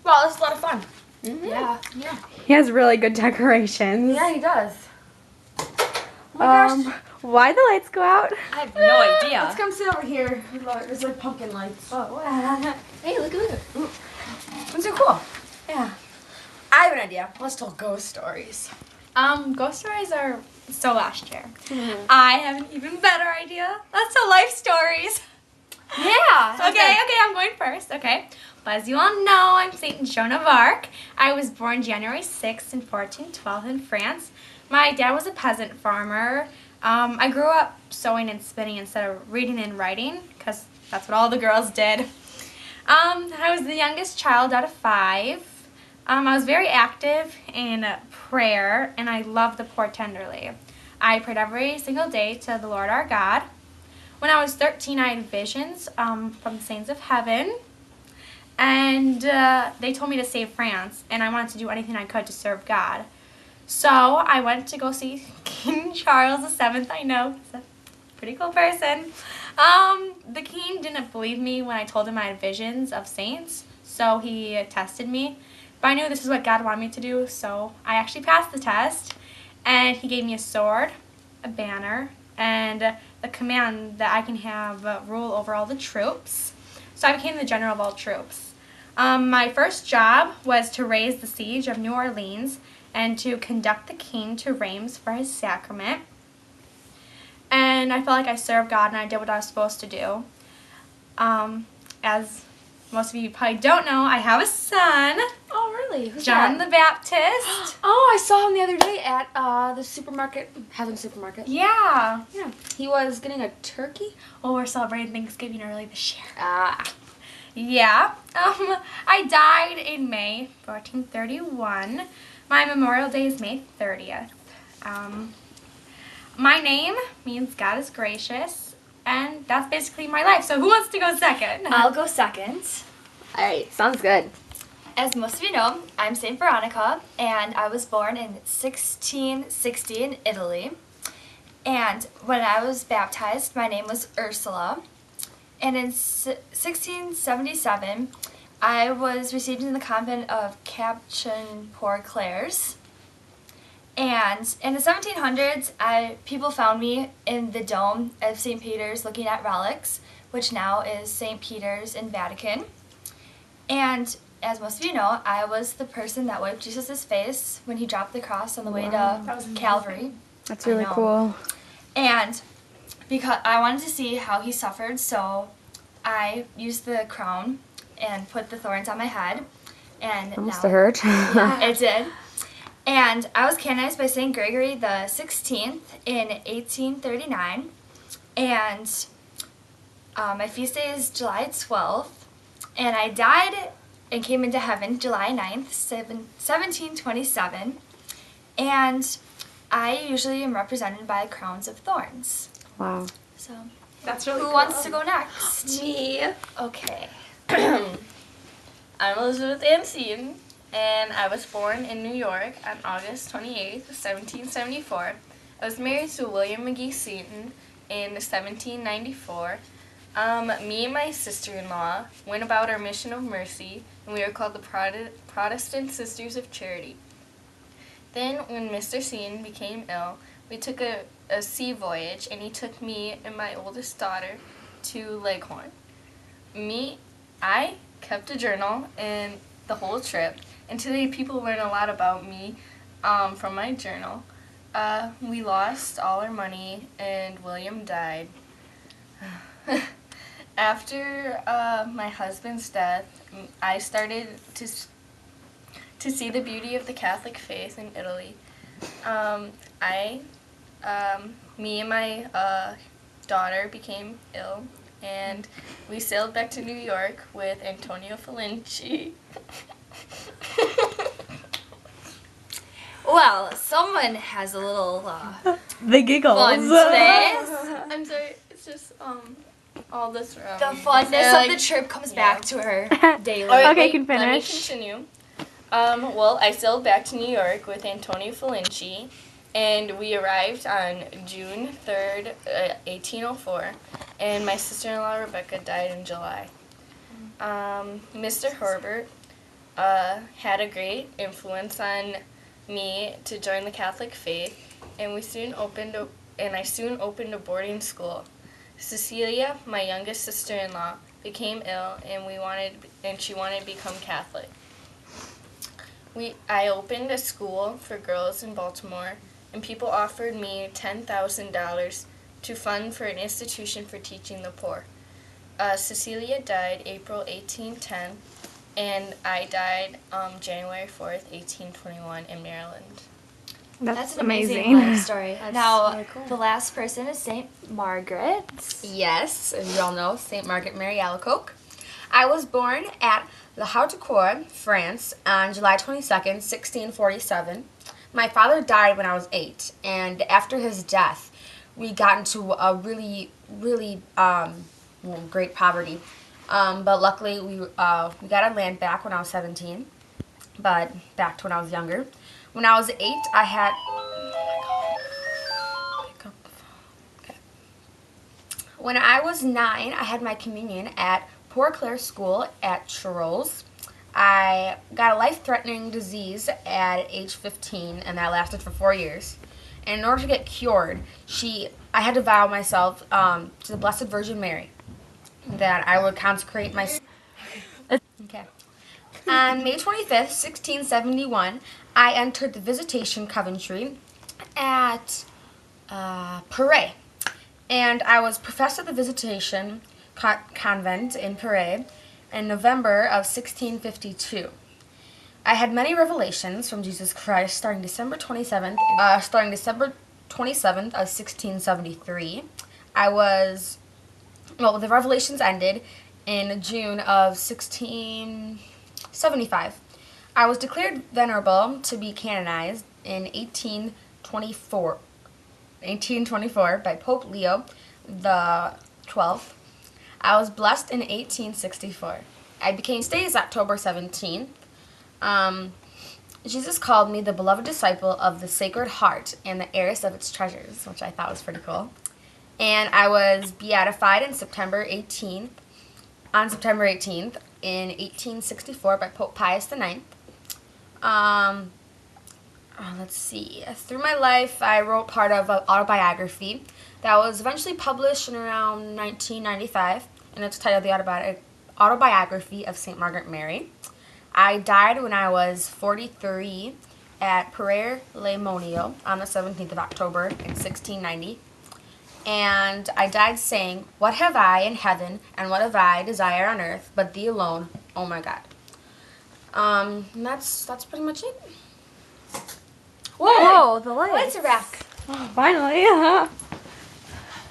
Wow, this is a lot of fun. Mm-hmm. Yeah. He has really good decorations. Yeah, he does. Oh my gosh. Why the lights go out? I have no idea. Let's come sit over here. There's like pumpkin lights. Oh, wow. Hey, look at it. These are cool. Yeah. I have an idea. Let's tell ghost stories. Ghost stories are so last year. I have an even better idea. Let's tell life stories. Yeah. Okay, I'm going first, okay? But as you all know, I'm St. Joan of Arc. I was born January 6th in 1412 in France. My dad was a peasant farmer. I grew up sewing and spinning instead of reading and writing, because that's what all the girls did. I was the youngest child out of 5. I was very active in prayer, and I loved the poor tenderly. I prayed every single day to the Lord our God. When I was 13, I had visions from the saints of heaven, and they told me to save France, and I wanted to do anything I could to serve God. So I went to go see King Charles VII. I know, he's a pretty cool person. The king didn't believe me when I told him I had visions of saints, so he tested me. But I knew this is what God wanted me to do, so I actually passed the test, and he gave me a sword, a banner, and the command that I can have rule over all the troops. So I became the general of all troops. My first job was to raise the siege of New Orleans and to conduct the king to Reims for his sacrament. And I felt like I served God and I did what I was supposed to do. As most of you probably don't know, I have a son. Oh, really? Who's John that? the Baptist. Oh, I saw him the other day at the supermarket, Heaven Supermarket. Yeah. Yeah. He was getting a turkey. Oh, we're celebrating Thanksgiving early this year. Ah. Yeah. I died in May 1431. My Memorial Day is May 30th. My name means God is gracious, and that's basically my life. So who wants to go second? I'll go second. All right, sounds good. As most of you know, I'm St. Veronica, and I was born in 1660 in Italy. And when I was baptized, my name was Ursula. And in 1677, I was received in the convent of Capuchin Poor Clares. And in the 1700s, people found me in the dome of St. Peter's looking at relics, which now is St. Peter's in Vatican. And as most of you know, I was the person that wiped Jesus' face when he dropped the cross on the way to Calvary. That's really cool. And because I wanted to see how he suffered, so I used the crown and put the thorns on my head. And That must now have hurt. yeah, it did. And I was canonized by St. Gregory the 16th in 1839. And my feast day is July 12th. And I died and came into heaven July 9th, 1727. And I usually am represented by crowns of thorns. Wow. So, That's really who cool. wants to go next? Me. Okay. I'm Elizabeth Ann Seaton, and I was born in New York on August 28th, 1774. I was married to William McGee Seaton in 1794. Me and my sister-in-law went about our mission of mercy, and we were called the Protestant Sisters of Charity. Then, when Mr. Seaton became ill, we took a sea voyage, and he took me and my oldest daughter to Leghorn. I kept a journal and the whole trip, and today people learn a lot about me from my journal. We lost all our money, and William died. After my husband's death, I started to see the beauty of the Catholic faith in Italy. Me and my daughter became ill, and we sailed back to New York with Antonio Felinci. Well, someone has a little The giggles. fun today. I'm sorry, it's just all this around. The funness of the trip comes back to her daily. Okay, can Let me finish. continue. Well, I sailed back to New York with Antonio Felinci, and we arrived on June 3rd, 1804, and my sister-in-law Rebecca died in July. Mr. Herbert had a great influence on me to join the Catholic faith, and I soon opened a boarding school. Cecilia, my youngest sister-in-law, became ill, and she wanted to become Catholic. I opened a school for girls in Baltimore, and people offered me $10,000 to fund for an institution for teaching the poor. Cecilia died April 1810, and I died January 4th, 1821 in Maryland. That's an amazing life story. Now, really cool. the last person is St. Margaret. Yes, as you all know, St. Margaret Mary Alacoque. I was born at Le Hautecor, France, on July 22nd, 1647. My father died when I was 8, and after his death, we got into a really great poverty. But luckily, we got our land back when I was 17, but back to when I was younger. When I was 8, I had... When I was 9, I had my communion at Poor Clare School at Charolles. I got a life-threatening disease at age 15, and that lasted for 4 years. And in order to get cured, I had to vow myself to the Blessed Virgin Mary that I would consecrate myself. Okay. On May 25th, 1671, I entered the Visitation Coventry at Paray, and I was professed at the Visitation Convent in Paray in November of 1652. I had many revelations from Jesus Christ starting December 27th of 1673. The revelations ended in June of 1675. I was declared venerable to be canonized in 1824 by Pope Leo the 12th. I was blessed in 1864. I became stays October 17th. Jesus called me the beloved disciple of the Sacred Heart and the heiress of its treasures, which I thought was pretty cool. And I was beatified on September 18th in 1864 by Pope Pius IX. Let's see. Through my life, I wrote part of an autobiography that was eventually published in around 1995, and it's titled The Autobiography of St. Margaret Mary. I died when I was 43 at Pereire Le Monio on the 17th of October in 1690. And I died saying, "What have I in heaven, and what have I desire on earth, but thee alone, oh my God." And that's pretty much it. Whoa, the lights. Lights are back. Oh, finally.